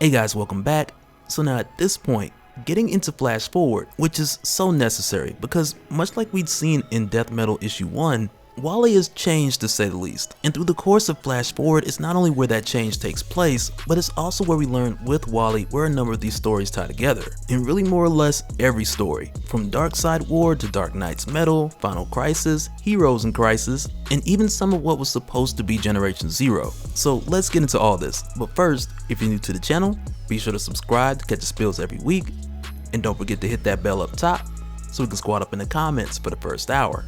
Hey guys, welcome back. So now at this point, getting into Flash Forward, which is so necessary because much like we'd seen in Death Metal issue 1, Wally has changed to say the least. And through the course of Flash Forward, it's not only where that change takes place, but it's also where we learn with Wally where a number of these stories tie together. And really more or less every story, from Darkseid War to Dark Knight's Metal, Final Crisis, Heroes in Crisis, and even some of what was supposed to be Generation Zero. So let's get into all this. But first, if you're new to the channel, be sure to subscribe to catch the spills every week, and don't forget to hit that bell up top so we can squad up in the comments for the first hour.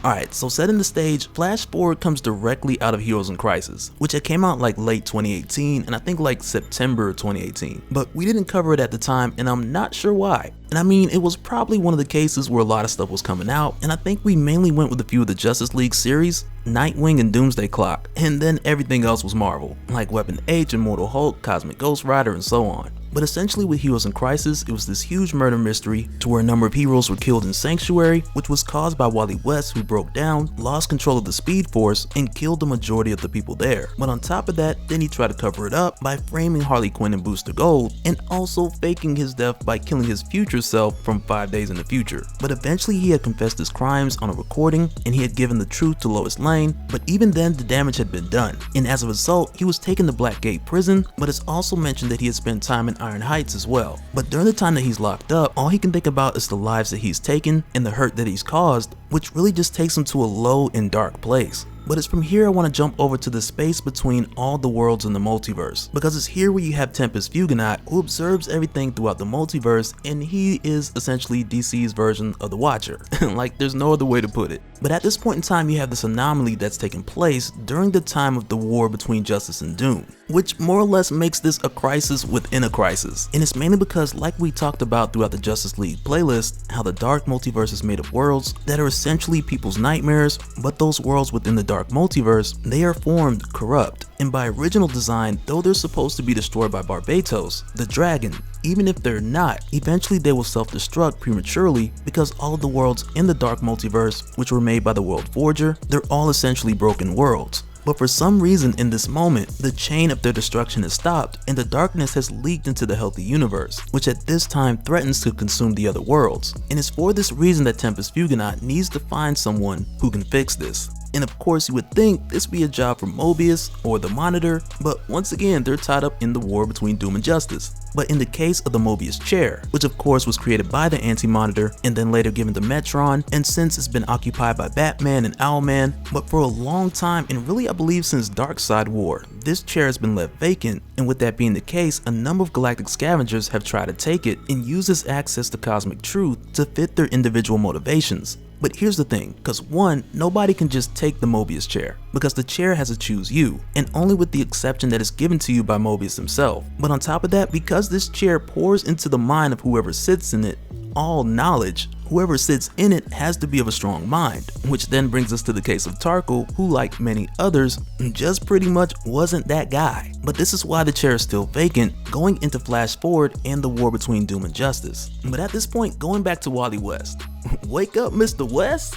Alright, so setting the stage, Flash Forward comes directly out of Heroes in Crisis, which had came out like late 2018 and I think like September 2018, but we didn't cover it at the time and I'm not sure why. And I mean, it was probably one of the cases where a lot of stuff was coming out, and I think we mainly went with a few of the Justice League series, Nightwing and Doomsday Clock, and then everything else was Marvel, like Weapon H, Immortal Hulk, Cosmic Ghost Rider, and so on. But essentially with Heroes in Crisis, it was this huge murder mystery to where a number of heroes were killed in Sanctuary, which was caused by Wally West, who broke down, lost control of the Speed Force, and killed the majority of the people there. But on top of that, then he tried to cover it up by framing Harley Quinn and Booster Gold, and also faking his death by killing his future self from 5 days in the future. But eventually he had confessed his crimes on a recording, and he had given the truth to Lois Lane, but even then the damage had been done. And as a result, he was taken to Blackgate Prison, but it's also mentioned that he had spent time in Iron Heights as well. But during the time that he's locked up, all he can think about is the lives that he's taken and the hurt that he's caused, which really just takes him to a low and dark place. But it's from here I want to jump over to the space between all the worlds in the multiverse, because it's here where you have Tempus Fuginaut, who observes everything throughout the multiverse, and he is essentially DC's version of the Watcher. Like, there's no other way to put it. But at this point in time, you have this anomaly that's taking place during the time of the war between Justice and Doom, which more or less makes this a crisis within a crisis. And it's mainly because, like we talked about throughout the Justice League playlist, how the dark multiverse is made of worlds that are essentially people's nightmares, but those worlds within the dark multiverse, they are formed corrupt. And by original design, though they're supposed to be destroyed by Barbatos, the dragon, even if they're not, eventually they will self-destruct prematurely because all of the worlds in the dark multiverse, which were made by the World Forger, they're all essentially broken worlds. But for some reason in this moment, the chain of their destruction has stopped and the darkness has leaked into the healthy universe, which at this time threatens to consume the other worlds. And it's for this reason that Tempus Fuginaut needs to find someone who can fix this. And of course you would think this would be a job for Mobius or the Monitor, but once again they're tied up in the war between Doom and Justice. But in the case of the Mobius chair, which of course was created by the Anti-Monitor and then later given to Metron, and since it's been occupied by Batman and Owlman, but for a long time, and really I believe since Darkseid War, this chair has been left vacant, and with that being the case, a number of galactic scavengers have tried to take it and use this access to cosmic truth to fit their individual motivations. But here's the thing, because one, nobody can just take the Mobius chair, because the chair has to choose you, and only with the exception that is given to you by Mobius himself. But on top of that, because this chair pours into the mind of whoever sits in it all knowledge, whoever sits in it has to be of a strong mind, which then brings us to the case of Tarkle, who like many others, just pretty much wasn't that guy. But this is why the chair is still vacant going into Flash Forward and the war between Doom and Justice. But at this point, going back to Wally West. Wake up, Mr. West?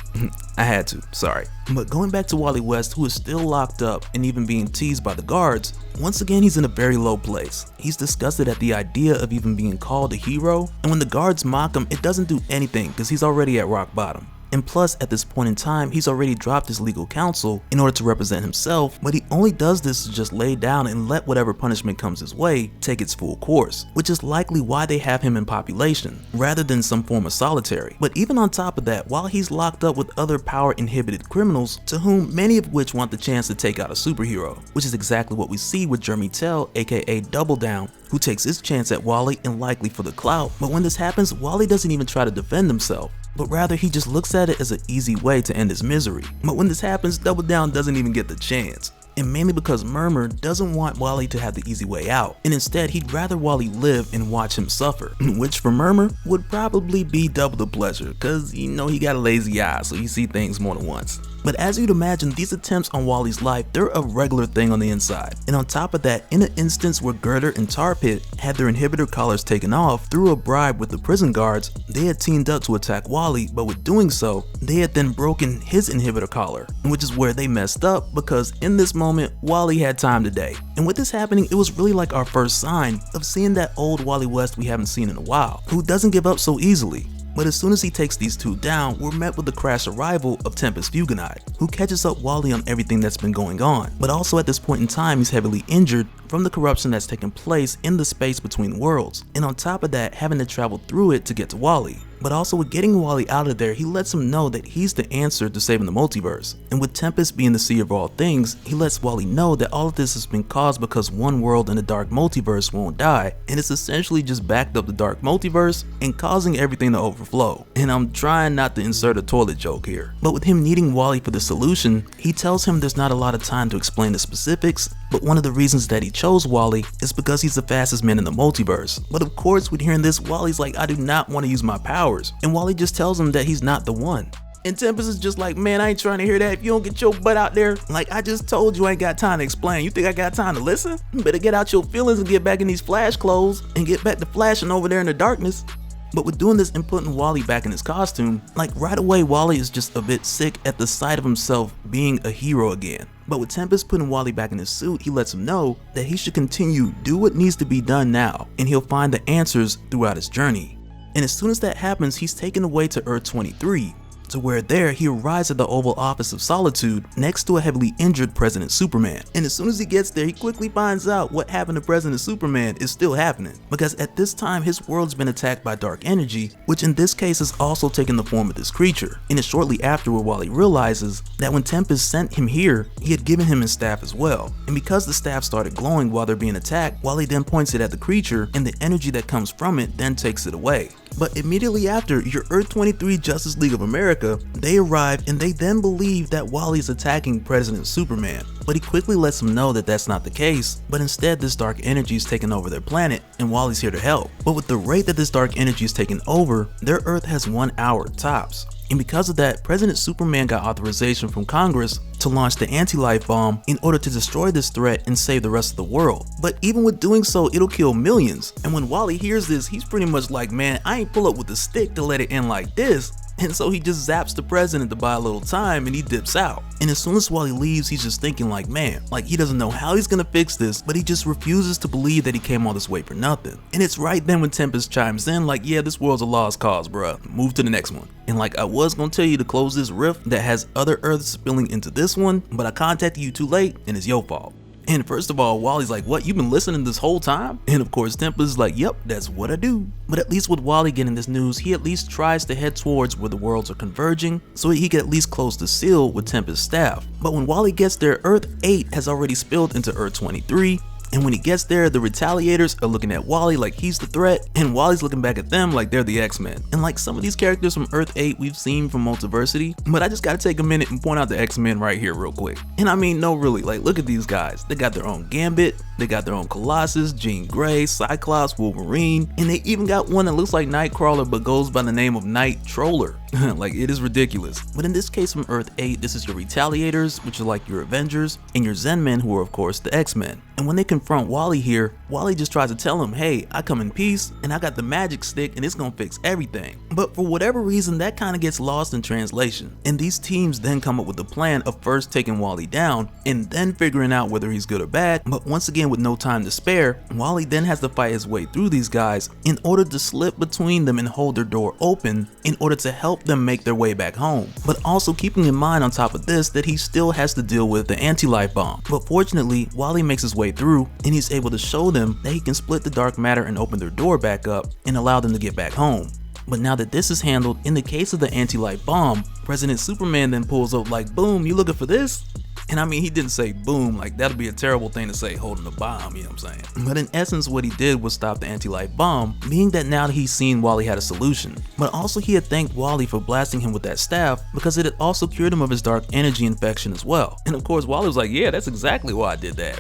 I had to, sorry. But going back to Wally West, who is still locked up and even being teased by the guards, once again he's in a very low place. He's disgusted at the idea of even being called a hero, and when the guards mock him, it doesn't do anything because he's already at rock bottom. And plus, at this point in time, he's already dropped his legal counsel in order to represent himself, but he only does this to just lay down and let whatever punishment comes his way take its full course, which is likely why they have him in population, rather than some form of solitary. But even on top of that, while he's locked up with other power-inhibited criminals, to whom many of which want the chance to take out a superhero, which is exactly what we see with Jeremy Tell, aka Double Down, who takes his chance at Wally and likely for the clout. But when this happens, Wally doesn't even try to defend himself, but rather he just looks at it as an easy way to end his misery. But when this happens, Double Down doesn't even get the chance. And mainly because Murmur doesn't want Wally to have the easy way out, and instead he'd rather Wally live and watch him suffer, which for Murmur would probably be double the pleasure, cause you know he got a lazy eye so you see things more than once. But as you'd imagine, these attempts on Wally's life, they're a regular thing on the inside. And on top of that, in an instance where Girder and Tar Pit had their inhibitor collars taken off through a bribe with the prison guards, they had teamed up to attack Wally, but with doing so, they had then broken his inhibitor collar, which is where they messed up because in this moment, Wally had time today. And with this happening, it was really like our first sign of seeing that old Wally West we haven't seen in a while, who doesn't give up so easily. But as soon as he takes these two down, we're met with the crash arrival of Tempest Fugonide, who catches up Wally on everything that's been going on. But also at this point in time, he's heavily injured from the corruption that's taken place in the space between worlds, and on top of that, having to travel through it to get to Wally. But also with getting Wally out of there, he lets him know that he's the answer to saving the multiverse. And with Tempest being the seer of all things, he lets Wally know that all of this has been caused because one world in the dark multiverse won't die, and it's essentially just backed up the dark multiverse and causing everything to overflow. And I'm trying not to insert a toilet joke here. But with him needing Wally for the solution, he tells him there's not a lot of time to explain the specifics, but one of the reasons that he chose Wally is because he's the fastest man in the multiverse. But of course, with hearing this, Wally's like, I do not want to use my powers. And Wally just tells him that he's not the one. And Tempest is just like, man, I ain't trying to hear that. If you don't get your butt out there, like I just told you, I ain't got time to explain. You think I got time to listen? You better get out your feelings and get back in these Flash clothes and get back to flashing over there in the darkness. But with doing this and putting Wally back in his costume, like right away Wally is just a bit sick at the sight of himself being a hero again. But with Tempest putting Wally back in his suit, he lets him know that he should continue, do what needs to be done now, and he'll find the answers throughout his journey. And as soon as that happens, he's taken away to Earth 23, to where there he arrives at the Oval Office of Solitude next to a heavily injured President Superman. And as soon as he gets there, he quickly finds out what happened to President Superman is still happening, because at this time his world's been attacked by dark energy, which in this case has also taken the form of this creature. And it's shortly afterward Wally realizes that when Tempest sent him here, he had given him his staff as well. And because the staff started glowing while they're being attacked, Wally then points it at the creature, and the energy that comes from it then takes it away. But immediately after, your Earth 23 Justice League of America, they arrive and they then believe that Wally's attacking President Superman. But he quickly lets them know that that's not the case, but instead this dark energy is taking over their planet and Wally's here to help. But with the rate that this dark energy is taking over, their Earth has 1 hour tops. And because of that, President Superman got authorization from Congress to launch the anti-life bomb in order to destroy this threat and save the rest of the world. But even with doing so, it'll kill millions. And when Wally hears this, he's pretty much like, man, I ain't pull up with the stick to let it end like this. And so he just zaps the president to buy a little time and he dips out. And as soon as Wally leaves, he's just thinking like, man, like he doesn't know how he's gonna fix this, but he just refuses to believe that he came all this way for nothing. And it's right then when Tempest chimes in like, yeah, this world's a lost cause, bruh. Move to the next one. And like I was gonna tell you to close this rift that has other Earths spilling into this one, but I contacted you too late and it's your fault. And first of all, Wally's like, what, you've been listening this whole time? And of course, Tempest is like, yep, that's what I do. But at least with Wally getting this news, he at least tries to head towards where the worlds are converging so he can at least close the seal with Tempest's staff. But when Wally gets there, Earth 8 has already spilled into Earth 23. And when he gets there, the Retaliators are looking at Wally like he's the threat, and Wally's looking back at them like they're the X-Men. And like some of these characters from Earth 8 we've seen from Multiversity, but I just gotta take a minute and point out the X-Men right here real quick. And I mean, no really, like look at these guys. They got their own Gambit, they got their own Colossus, Jean Grey, Cyclops, Wolverine, and they even got one that looks like Nightcrawler but goes by the name of Night Troller. Like it is ridiculous. But in this case from Earth 8, this is your Retaliators, which are like your Avengers, and your Zen-Men, who are of course the X-Men. And when they confront Wally here, Wally just tries to tell him, hey, I come in peace and I got the magic stick and it's gonna fix everything. But for whatever reason, that kind of gets lost in translation. And these teams then come up with the plan of first taking Wally down and then figuring out whether he's good or bad. But once again, with no time to spare, Wally then has to fight his way through these guys in order to slip between them and hold their door open in order to help them make their way back home. But also keeping in mind on top of this that he still has to deal with the anti-life bomb. But fortunately, Wally makes his way through and he's able to show them that he can split the dark matter and open their door back up and allow them to get back home. But now that this is handled, in the case of the anti-life bomb, President Superman then pulls up like, boom, you looking for this? And I mean, he didn't say boom, like that'd be a terrible thing to say holding a bomb, you know what I'm saying? But in essence, what he did was stop the anti-life bomb, being that now that he's seen Wally had a solution. But also he had thanked Wally for blasting him with that staff because it had also cured him of his dark energy infection as well. And of course, Wally was like, yeah, that's exactly why I did that.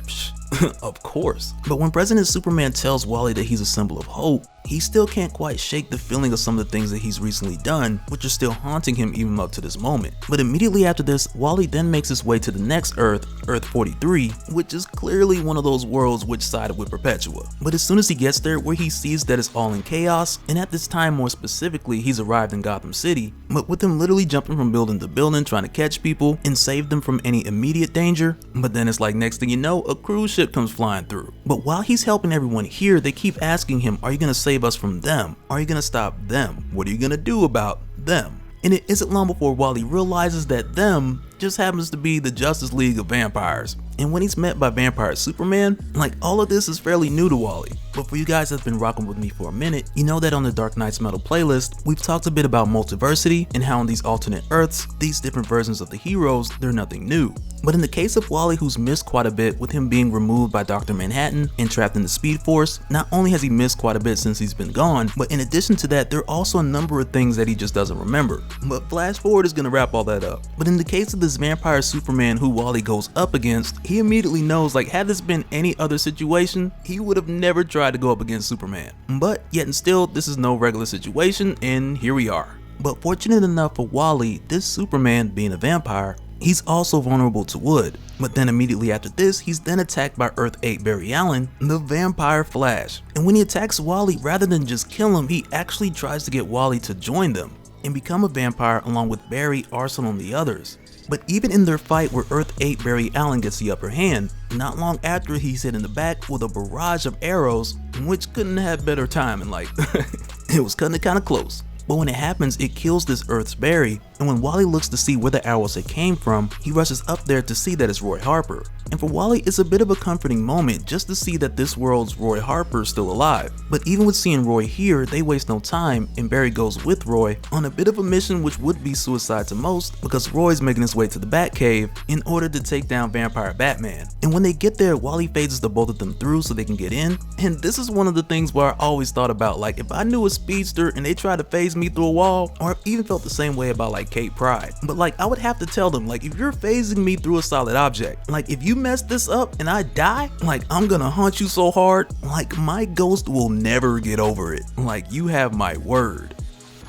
Of course. But when President Superman tells Wally that he's a symbol of hope, he still can't quite shake the feeling of some of the things that he's recently done, which are still haunting him even up to this moment. But immediately after this, Wally then makes his way to the next Earth, Earth 43, which is clearly one of those worlds which sided with Perpetua. But as soon as he gets there, where he sees that it's all in chaos, and at this time more specifically, he's arrived in Gotham City, but with him literally jumping from building to building trying to catch people and save them from any immediate danger. But then it's like next thing you know, a cruise ship comes flying through. But while he's helping everyone here, they keep asking him, are you gonna save us from them? Are you gonna stop them? What are you gonna do about them? And it isn't long before Wally realizes that them just happens to be the Justice League of Vampires. And when he's met by Vampire Superman, like all of this is fairly new to Wally. But for you guys that's been rocking with me for a minute, you know that on the Dark Nights Metal playlist, we've talked a bit about multiversity and how in these alternate Earths, these different versions of the heroes, they're nothing new. But in the case of Wally, who's missed quite a bit with him being removed by Dr. Manhattan and trapped in the Speed Force, not only has he missed quite a bit since he's been gone, but in addition to that, there are also a number of things that he just doesn't remember. But Flash Forward is gonna wrap all that up. But in the case of this Vampire Superman who Wally goes up against, he immediately knows, like, had this been any other situation, he would have never tried to go up against Superman. But yet and still, this is no regular situation, and here we are. But fortunate enough for Wally, this Superman, being a vampire, he's also vulnerable to wood. But then immediately after this, he's then attacked by Earth 8 Barry Allen, the Vampire Flash. And when he attacks Wally, rather than just kill him, he actually tries to get Wally to join them and become a vampire along with Barry, Arsenal, and the others. But even in their fight where Earth 8 Barry Allen gets the upper hand, not long after he's hit in the back with a barrage of arrows, which couldn't have better timing, like, it was cutting it kinda close. But when it happens, it kills this Earth's Barry, and when Wally looks to see where the arrows had came from, he rushes up there to see that it's Roy Harper. And for Wally, it's a bit of a comforting moment just to see that this world's Roy Harper is still alive. But even with seeing Roy here, they waste no time, and Barry goes with Roy on a bit of a mission which would be suicide to most, because Roy's making his way to the Batcave in order to take down Vampire Batman. And when they get there, Wally phases the both of them through so they can get in. And this is one of the things where I always thought about, like, if I knew a speedster and they tried to phase me through a wall, or I've even felt the same way about like Kate Pride. But like, I would have to tell them, like, if you're phasing me through a solid object, like if you mess this up and I die, like I'm gonna haunt you so hard, like my ghost will never get over it. Like, you have my word.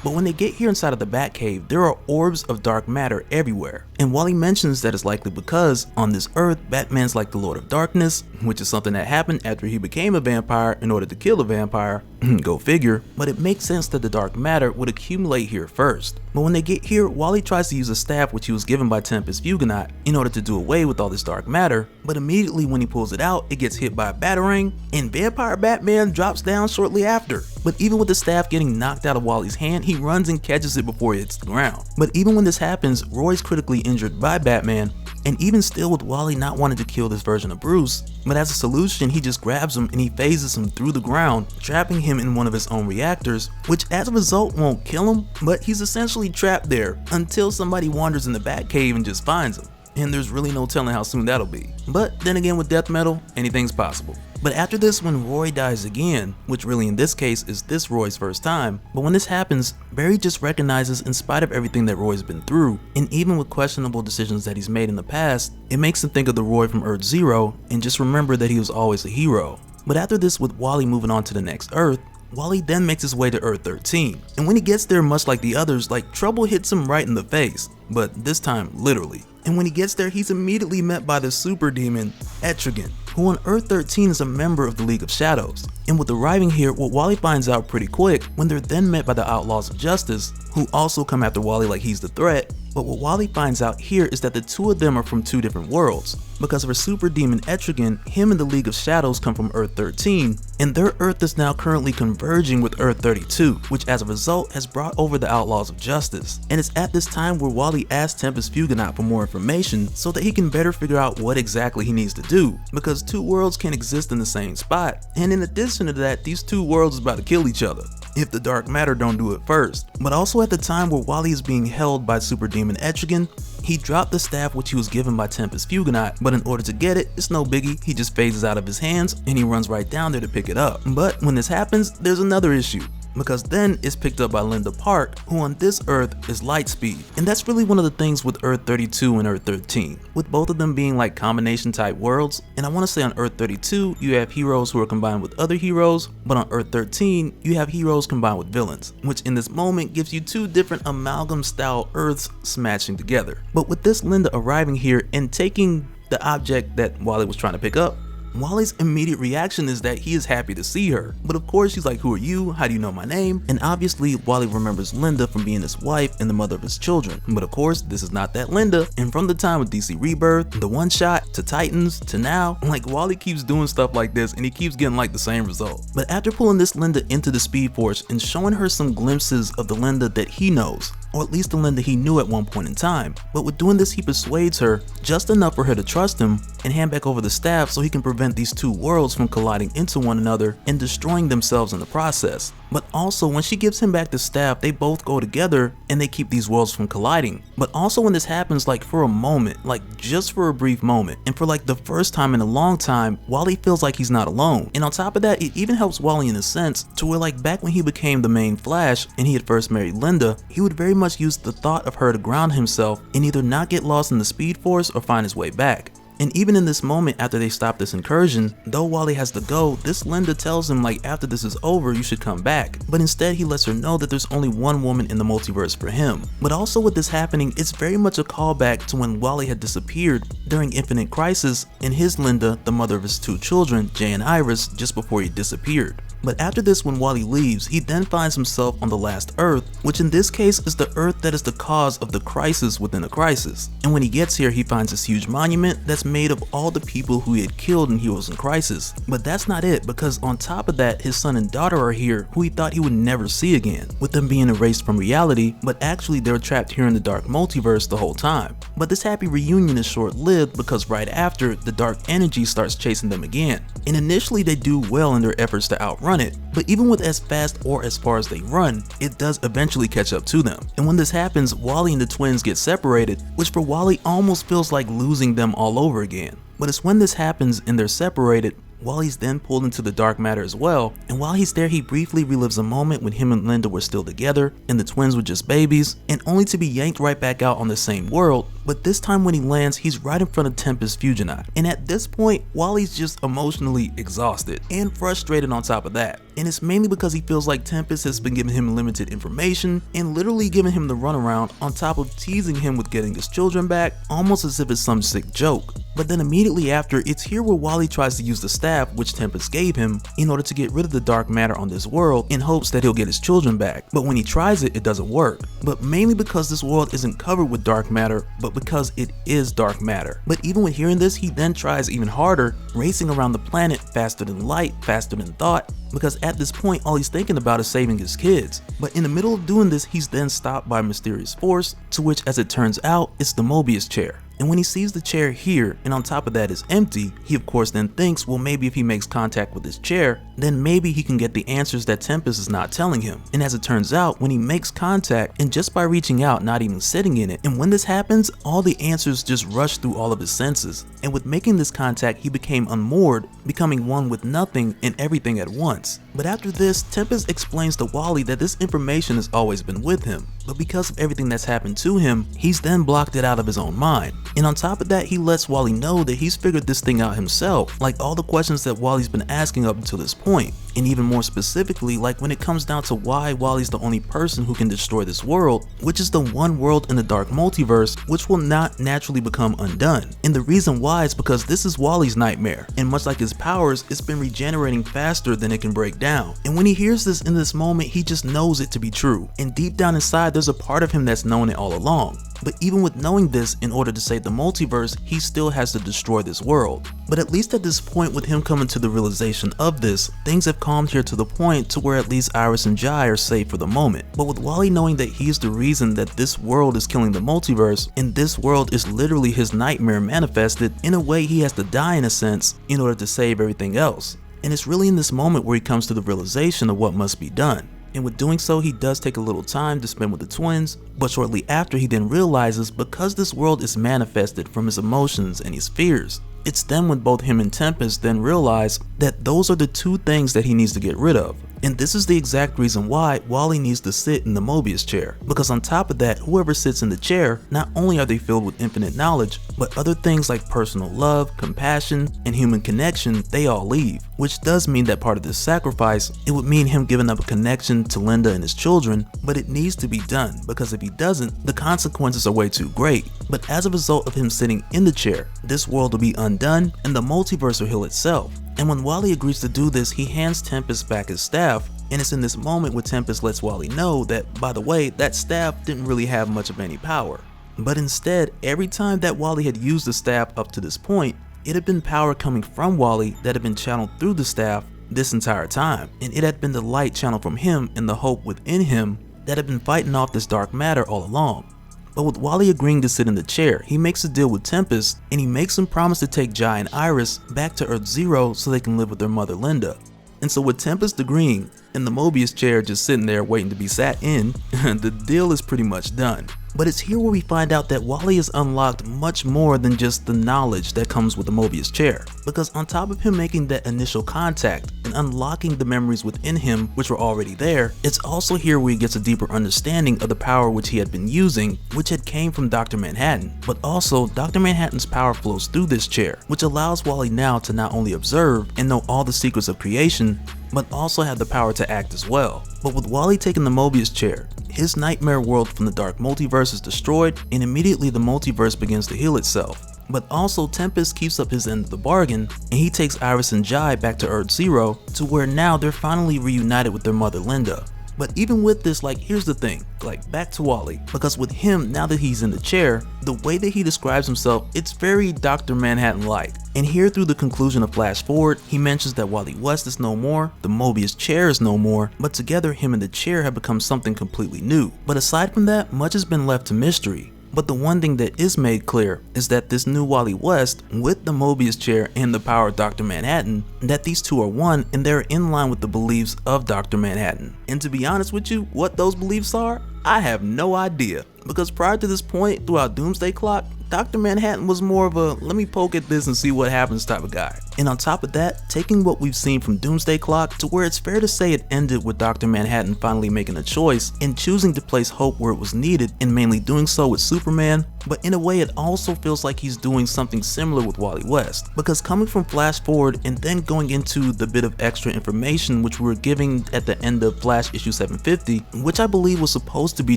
But when they get here inside of the Batcave, there are orbs of dark matter everywhere. And Wally mentions that it's likely because on this Earth, Batman's like the Lord of Darkness, which is something that happened after he became a vampire in order to kill a vampire. Go figure. But it makes sense that the dark matter would accumulate here first. But when they get here, Wally tries to use a staff which he was given by Tempest Fugonaut in order to do away with all this dark matter. But immediately when he pulls it out, it gets hit by a batarang, and Vampire Batman drops down shortly after. But even with the staff getting knocked out of Wally's hand, he runs and catches it before it hits the ground. But even when this happens, Roy's critically injured by Batman, and even still with Wally not wanting to kill this version of Bruce, but as a solution he just grabs him and he phases him through the ground, trapping him in one of his own reactors, which as a result won't kill him, but he's essentially trapped there until somebody wanders in the Batcave and just finds him. And there's really no telling how soon that'll be. But then again, with death metal, anything's possible. But after this, when Roy dies again, which really in this case is this Roy's first time, but when this happens, Barry just recognizes, in spite of everything that Roy's been through, and even with questionable decisions that he's made in the past, it makes him think of the Roy from Earth Zero and just remember that he was always a hero. But after this, with Wally moving on to the next Earth, Wally then makes his way to Earth 13, and when he gets there, much like the others, like trouble hits him right in the face, but this time literally. And when he gets there, he's immediately met by the super demon, Etrigan, who on Earth 13 is a member of the League of Shadows. And with arriving here, what Wally finds out pretty quick when they're then met by the Outlaws of Justice, who also come after Wally like he's the threat. But what Wally finds out here is that the two of them are from two different worlds. Because of her super demon Etrigan, him and the League of Shadows come from Earth 13, and their Earth is now currently converging with Earth 32, which as a result has brought over the Outlaws of Justice. And it's at this time where Wally asks Tempest Fugonaut for more information so that he can better figure out what exactly he needs to do, because two worlds can't exist in the same spot, and in addition to that, these two worlds is about to kill each other if the dark matter don't do it first. But also at the time where Wally is being held by super demon Etrigan, he dropped the staff which he was given by Tempest Fugonaut, but in order to get it, it's no biggie, he just phases out of his hands and he runs right down there to pick it up. But when this happens, there's another issue. because then it's picked up by Linda Park, who on this Earth is Lightspeed. And that's really one of the things with Earth 32 and Earth 13, with both of them being like combination type worlds. And I want to say on Earth 32 you have heroes who are combined with other heroes, but on Earth 13 you have heroes combined with villains, which in this moment gives you two different amalgam style Earths smashing together. But with this Linda arriving here and taking the object that Wally was trying to pick up, Wally's immediate reaction is that he is happy to see her. But of course she's like, who are you? How do you know my name? And obviously Wally remembers Linda from being his wife and the mother of his children. But of course this is not that Linda. And from the time with DC Rebirth, the One Shot, to Titans, to now, like Wally keeps doing stuff like this and he keeps getting like the same result. But after pulling this Linda into the Speed Force and showing her some glimpses of the Linda that he knows, or at least the Linda he knew at one point in time. But with doing this he persuades her just enough for her to trust him and hand back over the staff so he can prevent these two worlds from colliding into one another and destroying themselves in the process. But also when she gives him back the staff, they both go together and they keep these worlds from colliding. But also when this happens, like for a moment, like just for a brief moment, and for like the first time in a long time, Wally feels like he's not alone. And on top of that, it even helps Wally in a sense to where like back when he became the main Flash and he had first married Linda, he would very much use the thought of her to ground himself and either not get lost in the Speed Force or find his way back. And even in this moment after they stop this incursion, though Wally has to go, this Linda tells him like after this is over you should come back. But instead he lets her know that there's only one woman in the multiverse for him. But also with this happening, it's very much a callback to when Wally had disappeared during Infinite Crisis and his Linda, the mother of his two children, Jay and Iris, just before he disappeared. But after this, when Wally leaves, he then finds himself on the last Earth, which in this case is the Earth that is the cause of the crisis within a crisis. And when he gets here, he finds this huge monument that's made of all the people who he had killed in Heroes in Crisis. But that's not it, because on top of that, his son and daughter are here who he thought he would never see again, with them being erased from reality, but actually they were trapped here in the dark multiverse the whole time. But this happy reunion is short-lived because right after, the dark energy starts chasing them again. And initially they do well in their efforts to outrun it, but even with as fast or as far as they run, it does eventually catch up to them. And when this happens, Wally and the twins get separated, which for Wally almost feels like losing them all over again. But it's when this happens and they're separated, Wally's then pulled into the dark matter as well, and while he's there he briefly relives a moment when him and Linda were still together and the twins were just babies, and only to be yanked right back out on the same world. But this time when he lands, he's right in front of Tempest Fusionite, and at this point Wally's just emotionally exhausted and frustrated on top of that. And it's mainly because he feels like Tempest has been giving him limited information and literally giving him the runaround on top of teasing him with getting his children back, almost as if it's some sick joke. But then immediately after, it's here where Wally tries to use the staff which Tempest gave him in order to get rid of the dark matter on this world in hopes that he'll get his children back. But when he tries it, it doesn't work. But mainly because this world isn't covered with dark matter, but because it is dark matter. But even with hearing this, he then tries even harder, racing around the planet faster than light, faster than thought, because at this point all he's thinking about is saving his kids. But in the middle of doing this, he's then stopped by a mysterious force, to which as it turns out, it's the Mobius chair. And when he sees the chair here, and on top of that is empty, he of course then thinks, well, maybe if he makes contact with this chair, then maybe he can get the answers that Tempest is not telling him. And as it turns out, when he makes contact, and just by reaching out, not even sitting in it, and when this happens, all the answers just rush through all of his senses. And with making this contact, he became unmoored, becoming one with nothing and everything at once. But after this, Tempest explains to Wally that this information has always been with him, but because of everything that's happened to him, he's then blocked it out of his own mind. And on top of that, he lets Wally know that he's figured this thing out himself, like all the questions that Wally's been asking up until this point. And even more specifically, like when it comes down to why Wally's the only person who can destroy this world, which is the one world in the dark multiverse which will not naturally become undone. And the reason why is because this is Wally's nightmare, and much like his powers, it's been regenerating faster than it can break down. And when he hears this in this moment, he just knows it to be true. And deep down inside, there's a part of him that's known it all along. But even with knowing this, in order to save the multiverse, he still has to destroy this world. But at least at this point, with him coming to the realization of this, things have calmed here to the point to where at least Iris and Jai are safe for the moment. But with Wally knowing that he's the reason that this world is killing the multiverse, and this world is literally his nightmare manifested, in a way he has to die in a sense in order to save everything else. And it's really in this moment where he comes to the realization of what must be done. And with doing so, he does take a little time to spend with the twins, but shortly after he then realizes because this world is manifested from his emotions and his fears, it's then when both him and Tempest then realize that those are the two things that he needs to get rid of. And this is the exact reason why Wally needs to sit in the Mobius chair, because on top of that, whoever sits in the chair, not only are they filled with infinite knowledge, but other things like personal love, compassion, and human connection, they all leave. Which does mean that part of this sacrifice, it would mean him giving up a connection to Linda and his children, but it needs to be done, because if he doesn't, the consequences are way too great. But as a result of him sitting in the chair, this world will be undone and the multiverse will heal itself. And when Wally agrees to do this, he hands Tempest back his staff, and it's in this moment where Tempest lets Wally know that, by the way, that staff didn't really have much of any power. But instead, every time that Wally had used the staff up to this point, it had been power coming from Wally that had been channeled through the staff this entire time, and it had been the light channeled from him and the hope within him that had been fighting off this dark matter all along. But with Wally agreeing to sit in the chair, he makes a deal with Tempest, and he makes him promise to take Jai and Iris back to Earth Zero so they can live with their mother Linda. And so with Tempest agreeing, and the Mobius chair just sitting there waiting to be sat in, the deal is pretty much done. But it's here where we find out that Wally has unlocked much more than just the knowledge that comes with the Mobius chair. Because on top of him making that initial contact and unlocking the memories within him which were already there, it's also here where he gets a deeper understanding of the power which he had been using, which had came from Dr. Manhattan. But also, Dr. Manhattan's power flows through this chair, which allows Wally now to not only observe and know all the secrets of creation, but also have the power to act as well. But with Wally taking the Mobius chair, his nightmare world from the dark multiverse is destroyed, and immediately the multiverse begins to heal itself. But also Tempest keeps up his end of the bargain, and he takes Iris and Jai back to Earth Zero, to where now they're finally reunited with their mother Linda. But even with this, here's the thing, back to Wally, because with him, now that he's in the chair, the way that he describes himself, it's very Dr. Manhattan-like. And here through the conclusion of Flash Forward, he mentions that Wally West is no more, the Mobius chair is no more, but together him and the chair have become something completely new. But aside from that, much has been left to mystery. But the one thing that is made clear is that this new Wally West, with the Mobius chair and the power of Dr. Manhattan, that these two are one and they're in line with the beliefs of Dr. Manhattan. And to be honest with you, what those beliefs are, I have no idea. Because prior to this point, throughout Doomsday Clock, Dr. Manhattan was more of a let me poke at this and see what happens type of guy. And on top of that, taking what we've seen from Doomsday Clock to where it's fair to say it ended with Dr. Manhattan finally making a choice and choosing to place hope where it was needed, and mainly doing so with Superman. But in a way, it also feels like he's doing something similar with Wally West, because coming from Flash Forward and then going into the bit of extra information which we were giving at the end of Flash issue 750, which I believe was supposed to be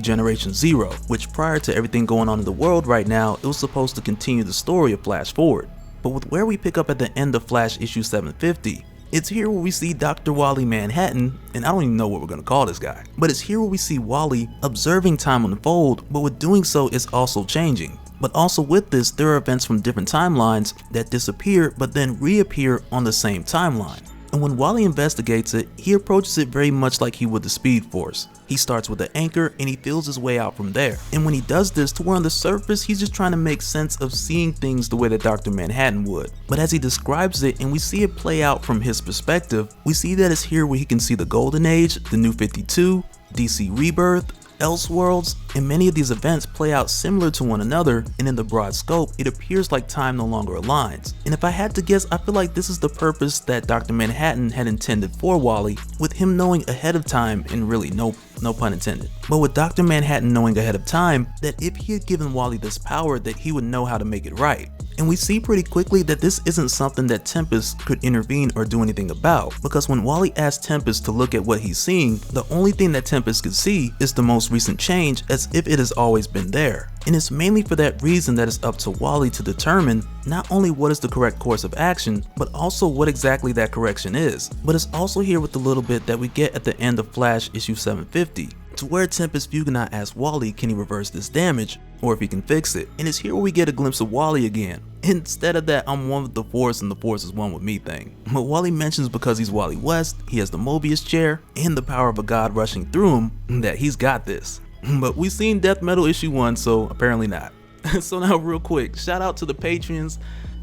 Generation Zero, which prior to everything going on in the world right now, it was supposed to continue the story of Flash Forward. But with where we pick up at the end of Flash issue 750, it's here where we see Dr. Wally Manhattan, and I don't even know what we're gonna call this guy, but it's here where we see Wally observing time unfold, but with doing so it's also changing. But also with this, there are events from different timelines that disappear but then reappear on the same timeline. And when Wally investigates it, he approaches it very much like he would the Speed Force. He starts with the anchor and he feels his way out from there. And when he does this, to where on the surface he's just trying to make sense of seeing things the way that Dr. Manhattan would. But as he describes it and we see it play out from his perspective, we see that it's here where he can see the Golden Age, the New 52, DC Rebirth, Elseworlds, and many of these events play out similar to one another, and in the broad scope, it appears like time no longer aligns. And if I had to guess, I feel like this is the purpose that Dr. Manhattan had intended for Wally, with him knowing ahead of time, and really no pun intended. But with Dr. Manhattan knowing ahead of time that if he had given Wally this power that he would know how to make it right. And we see pretty quickly that this isn't something that Tempest could intervene or do anything about, because when Wally asks Tempest to look at what he's seeing, the only thing that Tempest could see is the most recent change, as if it has always been there. And it's mainly for that reason that it's up to Wally to determine not only what is the correct course of action, but also what exactly that correction is. But it's also here with the little bit that we get at the end of Flash issue 750. To where Tempest Fugonaut asks Wally can he reverse this damage, or if he can fix it. And it's here where we get a glimpse of Wally again. Instead of that I'm one with the Force and the Force is one with me thing. But Wally mentions because he's Wally West, he has the Mobius chair, and the power of a god rushing through him, that he's got this. But we've seen Death Metal issue 1, so apparently not. So now real quick, shout out to the Patreons.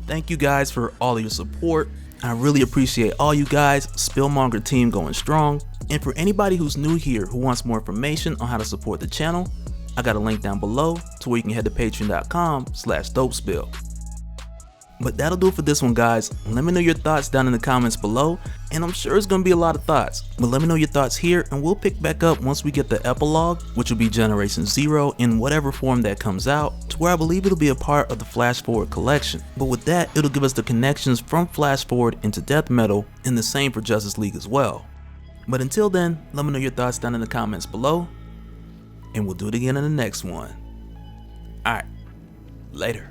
Thank you guys for all of your support. I really appreciate all you guys. Spillmonger team going strong. And for anybody who's new here who wants more information on how to support the channel, I got a link down below to where you can head to patreon.com/dopespill. But that'll do it for this one, guys. Let me know your thoughts down in the comments below, and I'm sure it's gonna be a lot of thoughts. But let me know your thoughts here, and we'll pick back up once we get the epilogue, which will be Generation Zero in whatever form that comes out, to where I believe it'll be a part of the Flash Forward collection. But with that, it'll give us the connections from Flash Forward into Death Metal, and the same for Justice League as well. But until then, let me know your thoughts down in the comments below, and we'll do it again in the next one. Alright, later.